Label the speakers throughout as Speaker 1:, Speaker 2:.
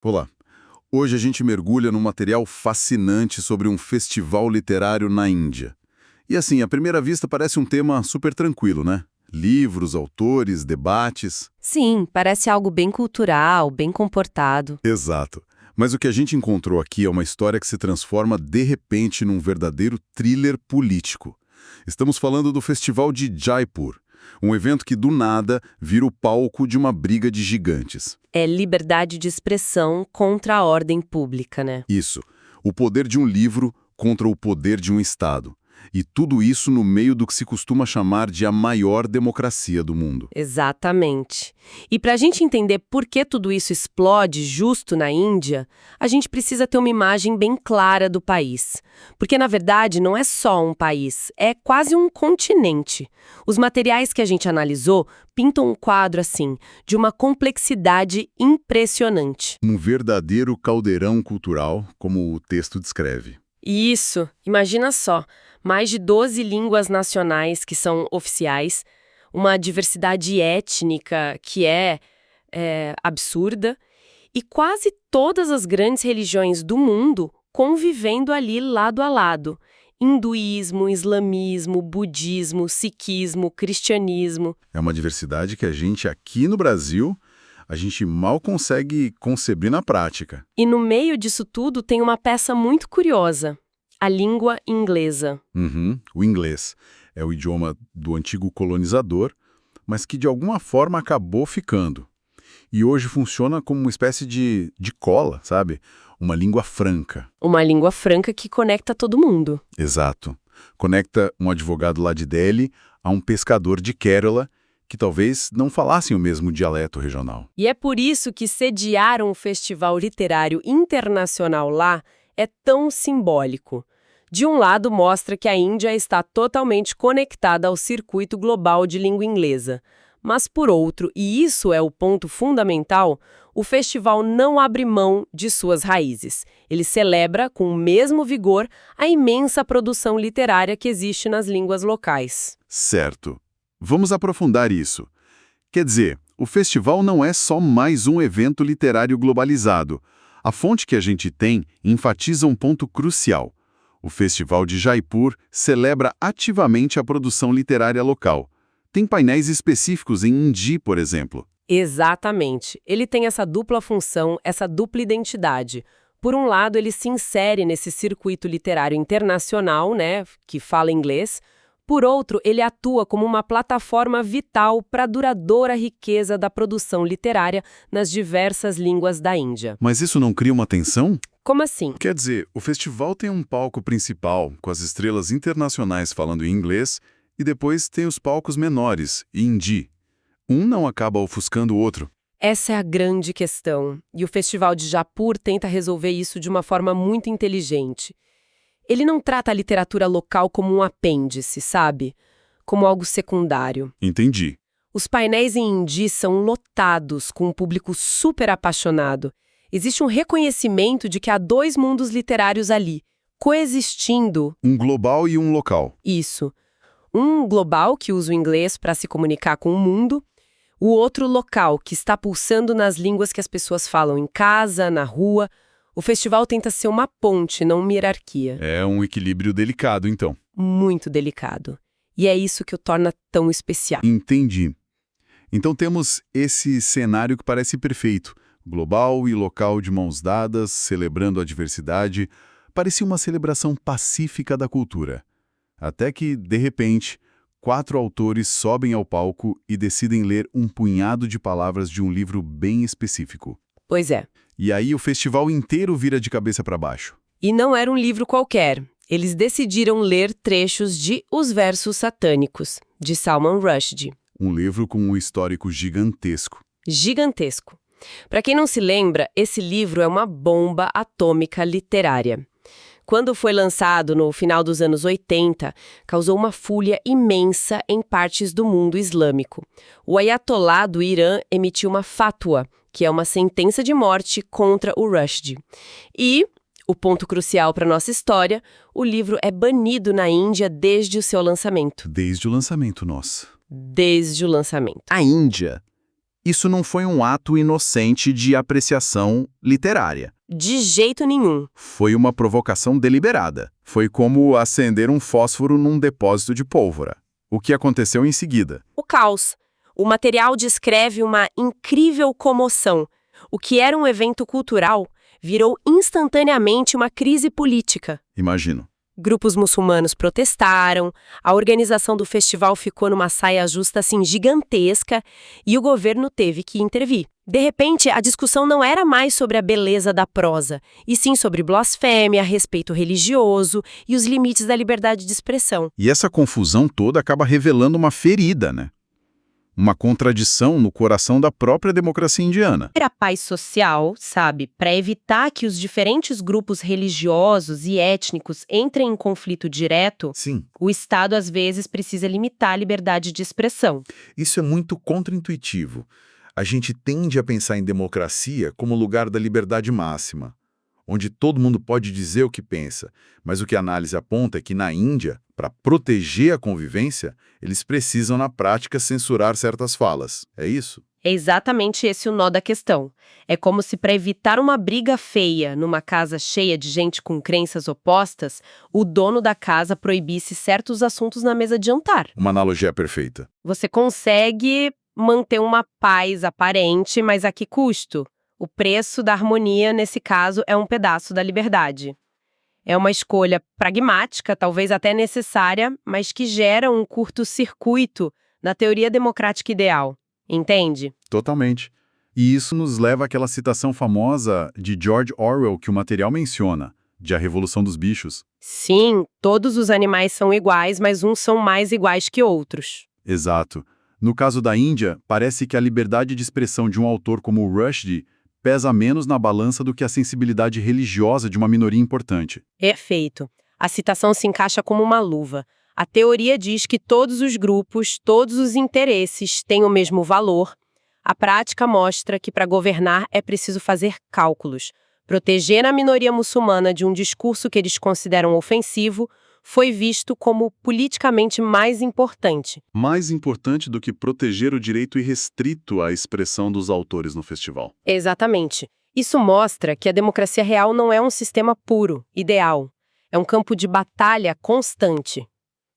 Speaker 1: Olá. Hoje a gente mergulha num material fascinante sobre um festival literário na Índia. E assim, à primeira vista parece um tema super tranquilo, né? Livros, autores, debates.
Speaker 2: Sim, parece algo bem cultural, bem comportado.
Speaker 1: Exato. Mas o que a gente encontrou aqui é uma história que se transforma de repente num verdadeiro thriller político. Estamos falando do Festival de Jaipur, um evento que do nada vira o palco de uma briga de gigantes.
Speaker 2: É liberdade de expressão contra a ordem pública, né?
Speaker 1: Isso, o poder de um livro contra o poder de um Estado. E tudo isso no meio do que se costuma chamar de a maior democracia do mundo.
Speaker 2: Exatamente. E para a gente entender por que tudo isso explode justo na Índia, a gente precisa ter uma imagem bem clara do país. Porque, na verdade, não é só um país, é quase um continente. Os materiais que a gente analisou pintam um quadro, assim, de uma complexidade impressionante.
Speaker 1: Um verdadeiro caldeirão cultural, como o texto descreve.
Speaker 2: Isso, imagina só, mais de 12 línguas nacionais que são oficiais, uma diversidade étnica que é absurda, e quase todas as grandes religiões do mundo convivendo ali lado a lado. Hinduísmo, islamismo, budismo, sikhismo, cristianismo.
Speaker 1: É uma diversidade que a gente aqui no Brasil, a gente mal consegue conceber na prática.
Speaker 2: E no meio disso tudo tem uma peça muito curiosa, a língua inglesa.
Speaker 1: O inglês é o idioma do antigo colonizador, mas que de alguma forma acabou ficando. E hoje funciona como uma espécie de cola, sabe? Uma língua franca.
Speaker 2: Uma língua franca que conecta todo mundo.
Speaker 1: Exato. Conecta um advogado lá de Delhi a um pescador de Kerala que talvez não falassem o mesmo dialeto regional.
Speaker 2: E é por isso que sediar um festival literário internacional lá é tão simbólico. De um lado, mostra que a Índia está totalmente conectada ao circuito global de língua inglesa. Mas, por outro, e isso é o ponto fundamental, o festival não abre mão de suas raízes. Ele celebra, com o mesmo vigor, a imensa produção literária que existe nas línguas locais.
Speaker 1: Certo. Vamos aprofundar isso. Quer dizer, o festival não é só mais um evento literário globalizado. A fonte que a gente tem enfatiza um ponto crucial. O Festival de Jaipur celebra ativamente a produção literária local. Tem painéis específicos em hindi, por exemplo.
Speaker 2: Exatamente. Ele tem essa dupla função, essa dupla identidade. Por um lado, ele se insere nesse circuito literário internacional, né, que fala inglês. Por outro, ele atua como uma plataforma vital para a duradoura riqueza da produção literária nas diversas línguas da Índia.
Speaker 1: Mas isso não cria uma tensão?
Speaker 2: Como assim?
Speaker 1: Quer dizer, o festival tem um palco principal, com as estrelas internacionais falando em inglês, e depois tem os palcos menores, em hindi. Um não acaba ofuscando o outro.
Speaker 2: Essa é a grande questão, e o Festival de Jaipur tenta resolver isso de uma forma muito inteligente. Ele não trata a literatura local como um apêndice, sabe? Como algo secundário.
Speaker 1: Entendi.
Speaker 2: Os painéis em hindi são lotados, com um público super apaixonado. Existe um reconhecimento de que há dois mundos literários ali, coexistindo.
Speaker 1: Um global e um local.
Speaker 2: Isso. Um global, que usa o inglês para se comunicar com o mundo, o outro local, que está pulsando nas línguas que as pessoas falam em casa, na rua. O festival tenta ser uma ponte, não uma hierarquia.
Speaker 1: É um equilíbrio delicado, então.
Speaker 2: Muito delicado. E é isso que o torna tão especial.
Speaker 1: Entendi. Então temos esse cenário que parece perfeito. Global e local de mãos dadas, celebrando a diversidade. Parecia uma celebração pacífica da cultura. Até que, de repente, 4 autores sobem ao palco e decidem ler um punhado de palavras de um livro bem específico.
Speaker 2: Pois é.
Speaker 1: E aí o festival inteiro vira de cabeça para baixo.
Speaker 2: E não era um livro qualquer. Eles decidiram ler trechos de Os Versos Satânicos, de Salman Rushdie.
Speaker 1: Um livro com um histórico gigantesco.
Speaker 2: Gigantesco. Para quem não se lembra, esse livro é uma bomba atômica literária. Quando foi lançado no final dos anos 80, causou uma fúria imensa em partes do mundo islâmico. O Ayatollah do Irã emitiu uma fatwa, que é uma sentença de morte contra o Rushdie. E, o ponto crucial para nossa história, o livro é banido na Índia desde o seu lançamento.
Speaker 1: Desde o lançamento, nossa.
Speaker 2: Desde o lançamento.
Speaker 1: A Índia
Speaker 3: isso não foi um ato inocente de apreciação literária.
Speaker 2: De jeito nenhum.
Speaker 3: Foi uma provocação deliberada. Foi como acender um fósforo num depósito de pólvora. O que aconteceu em seguida?
Speaker 2: O caos. O material descreve uma incrível comoção. O que era um evento cultural virou instantaneamente uma crise política.
Speaker 3: Imagino.
Speaker 2: Grupos muçulmanos protestaram, a organização do festival ficou numa saia justa assim gigantesca e o governo teve que intervir. De repente, a discussão não era mais sobre a beleza da prosa, e sim sobre blasfêmia, respeito religioso e os limites da liberdade de expressão.
Speaker 3: E essa confusão toda acaba revelando uma ferida, né? Uma contradição no coração da própria democracia indiana.
Speaker 2: Era paz social, sabe, para evitar que os diferentes grupos religiosos e étnicos entrem em conflito direto,
Speaker 3: Sim.
Speaker 2: o Estado às vezes precisa limitar a liberdade de expressão.
Speaker 3: Isso é muito contraintuitivo. A gente tende a pensar em democracia como lugar da liberdade máxima, onde todo mundo pode dizer o que pensa, mas o que a análise aponta é que na Índia, para proteger a convivência, eles precisam na prática censurar certas falas. É isso?
Speaker 2: É exatamente esse o nó da questão. É como se para evitar uma briga feia numa casa cheia de gente com crenças opostas, o dono da casa proibisse certos assuntos na mesa de jantar.
Speaker 3: Uma analogia perfeita.
Speaker 2: Você consegue manter uma paz aparente, mas a que custo? O preço da harmonia, nesse caso, é um pedaço da liberdade. É uma escolha pragmática, talvez até necessária, mas que gera um curto-circuito na teoria democrática ideal. Entende?
Speaker 3: Totalmente. E isso nos leva àquela citação famosa de George Orwell que o material menciona, de A Revolução dos Bichos.
Speaker 2: Sim, todos os animais são iguais, mas uns são mais iguais que outros.
Speaker 3: Exato. No caso da Índia, parece que a liberdade de expressão de um autor como Rushdie pesa menos na balança do que a sensibilidade religiosa de uma minoria importante.
Speaker 2: Perfeito. A citação se encaixa como uma luva. A teoria diz que todos os grupos, todos os interesses têm o mesmo valor. A prática mostra que para governar é preciso fazer cálculos. Proteger a minoria muçulmana de um discurso que eles consideram ofensivo foi visto como politicamente mais importante.
Speaker 1: Mais importante do que proteger o direito irrestrito à expressão dos autores no festival.
Speaker 2: Exatamente. Isso mostra que a democracia real não é um sistema puro, ideal. É um campo de batalha constante,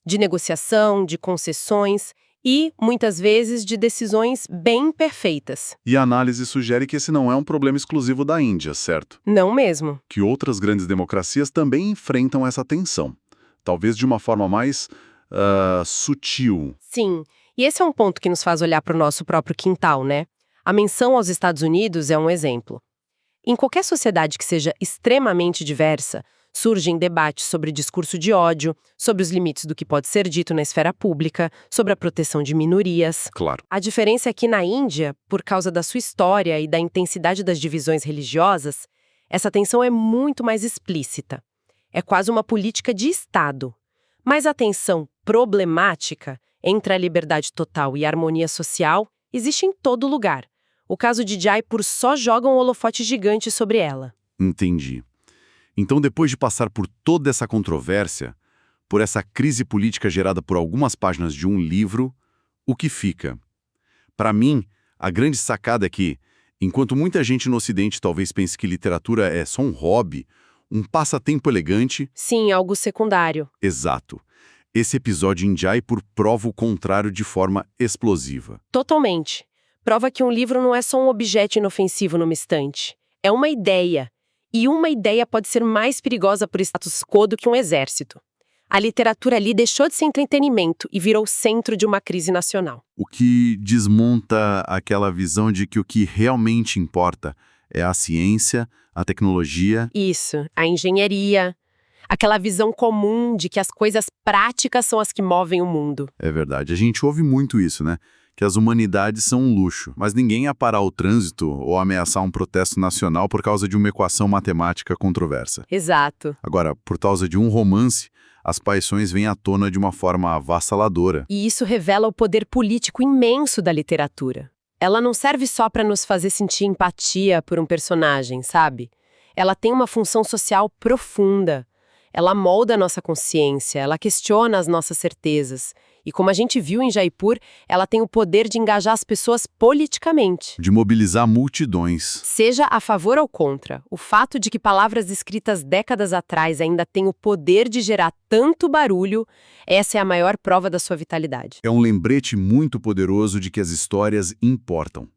Speaker 2: de negociação, de concessões e, muitas vezes, de decisões bem perfeitas.
Speaker 1: E a análise sugere que esse não é um problema exclusivo da Índia, certo?
Speaker 2: Não mesmo.
Speaker 1: Que outras grandes democracias também enfrentam essa tensão. Talvez de uma forma mais sutil.
Speaker 2: Sim, e esse é um ponto que nos faz olhar para o nosso próprio quintal, né? A menção aos Estados Unidos é um exemplo. Em qualquer sociedade que seja extremamente diversa, surgem debates sobre discurso de ódio, sobre os limites do que pode ser dito na esfera pública, sobre a proteção de minorias.
Speaker 1: Claro.
Speaker 2: A diferença é que na Índia, por causa da sua história e da intensidade das divisões religiosas, essa tensão é muito mais explícita. É quase uma política de Estado. Mas a tensão problemática entre a liberdade total e a harmonia social existe em todo lugar. O caso de Jaipur só joga um holofote gigante sobre ela.
Speaker 1: Entendi. Então, depois de passar por toda essa controvérsia, por essa crise política gerada por algumas páginas de um livro, o que fica? Para mim, a grande sacada é que, enquanto muita gente no Ocidente talvez pense que literatura é só um hobby, um passatempo elegante...
Speaker 2: Sim, algo secundário.
Speaker 1: Exato. Esse episódio em Jaipur prova o contrário de forma explosiva.
Speaker 2: Totalmente. Prova que um livro não é só um objeto inofensivo numa estante. É uma ideia. E uma ideia pode ser mais perigosa por status quo do que um exército. A literatura ali deixou de ser entretenimento e virou centro de uma crise nacional.
Speaker 1: O que desmonta aquela visão de que o que realmente importa é a ciência, a tecnologia...
Speaker 2: Isso, a engenharia, aquela visão comum de que as coisas práticas são as que movem o mundo.
Speaker 1: É verdade. A gente ouve muito isso, né? Que as humanidades são um luxo, mas ninguém ia parar o trânsito ou ameaçar um protesto nacional por causa de uma equação matemática controversa.
Speaker 2: Exato.
Speaker 1: Agora, por causa de um romance, as paixões vêm à tona de uma forma avassaladora.
Speaker 2: E isso revela o poder político imenso da literatura. Ela não serve só para nos fazer sentir empatia por um personagem, sabe? Ela tem uma função social profunda. Ela molda a nossa consciência, ela questiona as nossas certezas. E como a gente viu em Jaipur, ela tem o poder de engajar as pessoas politicamente.
Speaker 1: De mobilizar multidões.
Speaker 2: Seja a favor ou contra, o fato de que palavras escritas décadas atrás ainda têm o poder de gerar tanto barulho, essa é a maior prova da sua vitalidade.
Speaker 1: É um lembrete muito poderoso de que as histórias importam.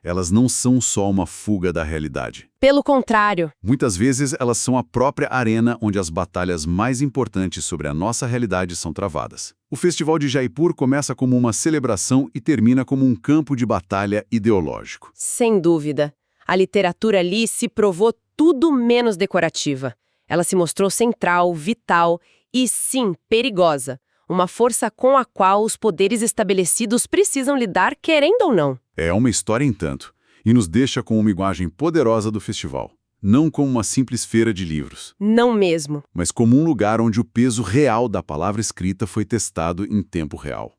Speaker 1: Elas não são só uma fuga da realidade.
Speaker 2: Pelo contrário,
Speaker 1: Muitas vezes elas são a própria arena onde as batalhas mais importantes sobre a nossa realidade são travadas. O Festival de Jaipur começa como uma celebração e termina como um campo de batalha ideológico.
Speaker 2: sem dúvida, a literatura ali se provou tudo menos decorativa. Ela se mostrou central, vital e, sim, perigosa. Uma força com a qual os poderes estabelecidos precisam lidar, querendo ou não.
Speaker 1: É uma história em tanto, e nos deixa com uma imagem poderosa do festival. Não como uma simples feira de livros,
Speaker 2: Não mesmo.
Speaker 1: mas como um lugar onde o peso real da palavra escrita foi testado em tempo real.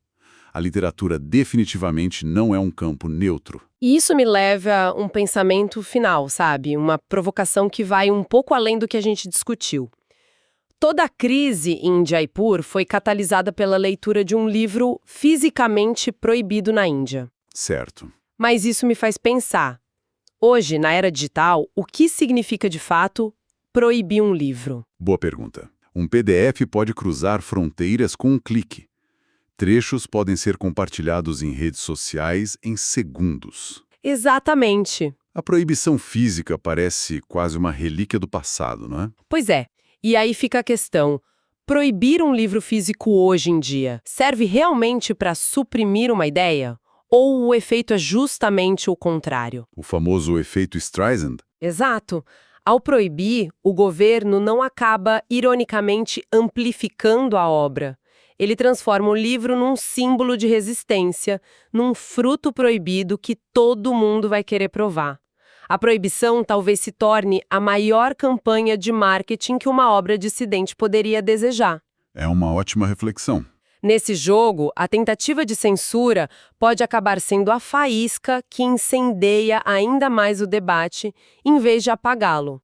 Speaker 1: A literatura definitivamente não é um campo neutro.
Speaker 2: E isso me leva a um pensamento final, sabe? Uma provocação que vai um pouco além do que a gente discutiu. Toda a crise em Jaipur foi catalisada pela leitura de um livro fisicamente proibido na Índia.
Speaker 1: Certo.
Speaker 2: Mas isso me faz pensar. Hoje, na era digital, o que significa de fato proibir um livro?
Speaker 1: Boa pergunta. Um PDF pode cruzar fronteiras com um clique. Trechos podem ser compartilhados em redes sociais em segundos.
Speaker 2: Exatamente.
Speaker 1: A proibição física parece quase uma relíquia do passado, não é?
Speaker 2: Pois é. E aí fica a questão. Proibir um livro físico hoje em dia serve realmente para suprimir uma ideia? Ou o efeito é justamente o contrário?
Speaker 1: O famoso efeito Streisand.
Speaker 2: Exato. Ao proibir, o governo não acaba, ironicamente, amplificando a obra. Ele transforma o livro num símbolo de resistência, num fruto proibido que todo mundo vai querer provar. A proibição talvez se torne a maior campanha de marketing que uma obra dissidente poderia desejar.
Speaker 1: É uma ótima reflexão.
Speaker 2: Nesse jogo, a tentativa de censura pode acabar sendo a faísca que incendeia ainda mais o debate, em vez de apagá-lo.